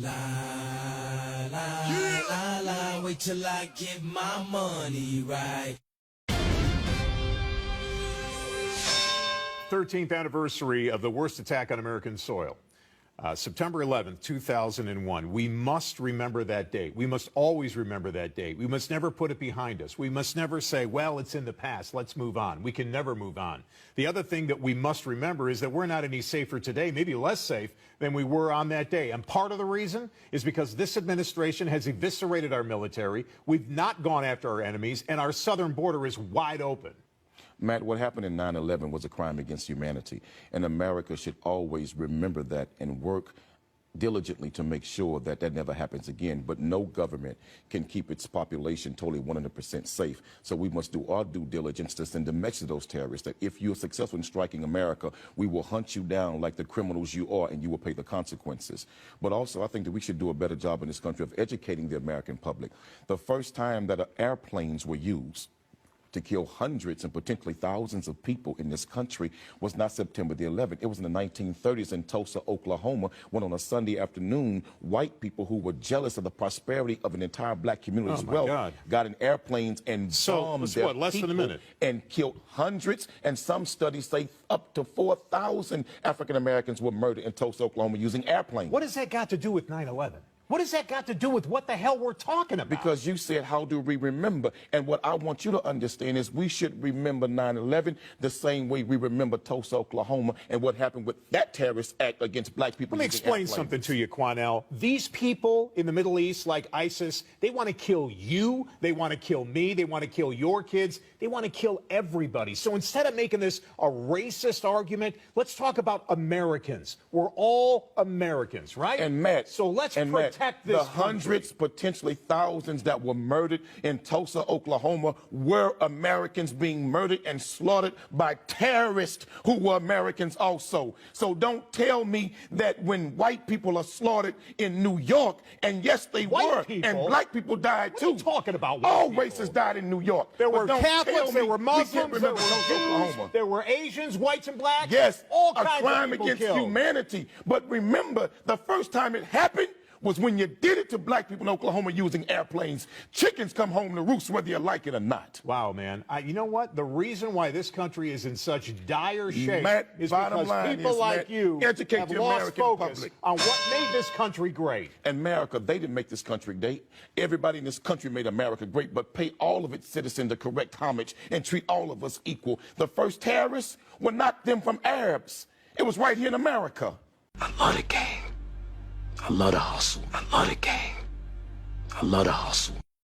La la la la, wait till I get my money right. 13th anniversary of the worst attack on American soil. September 11th, 2001. We must remember that date. We must always remember that date. We must never put it behind us. We must never say, well, it's in the past, let's move on. We can never move on. The other thing that we must remember is that we're not any safer today, maybe less safe than we were on that day. And part of the reason is because this administration has eviscerated our military. We've not gone after our enemies, and our southern border is wide open. Matt, what happened in 9/11 was a crime against humanity, and America should always remember that and work diligently to make sure that that never happens again. But no government can keep its population totally 100% safe. So we must do our due diligence to send a message to those terrorists that if you're successful in striking America, we will hunt you down like the criminals you are, and you will pay the consequences. But also, I think that we should do a better job in this country of educating the American public. The first time that airplanes were used to kill hundreds and potentially thousands of people in this country was not September the 11th. It was in the 1930s in Tulsa, Oklahoma, when on a Sunday afternoon, white people who were jealous of the prosperity of an entire black community's wealth got in airplanes and bombed their less than a minute, and killed hundreds, and some studies say up to 4,000 African Americans were murdered in Tulsa, Oklahoma using airplanes. What has that got to do with 9/11? What has that got to do with what the hell we're talking about? Because you said, how do we remember? And what I want you to understand is we should remember 9/11 the same way we remember Tulsa, Oklahoma, and what happened with that terrorist act against black people. Let me explain something to you, Quanell. These people in the Middle East, like ISIS, they want to kill you, they want to kill me, they want to kill your kids, they want to kill everybody. So instead of making this a racist argument, let's talk about Americans. We're all Americans, right? And Matt, so let's protect the hundreds, potentially thousands that were murdered in Tulsa, Oklahoma were Americans being murdered and slaughtered by terrorists who were Americans also. So don't tell me that when white people are slaughtered in New York, and yes, they were, and black people died too. What are you talking about? All races died in New York. There were Catholics, there were Muslims, there were Jews, there were Asians, whites and blacks. Yes, all a kinds crime of people against killed. humanity. But remember, the first time it happened was when you did it to black people in Oklahoma using airplanes. Chickens come home to roost whether you like it or not. Wow, man. You know what? The reason why this country is in such dire shape is bottom because line people is, like you educate have the lost American focus public on what made this country great. America, they didn't make this country great. Everybody in this country made America great, but pay all of its citizens the correct homage and treat all of us equal. The first terrorists were not them from Arabs. It was right here in America. I love the game. I love the hustle. I love the game. I love the hustle.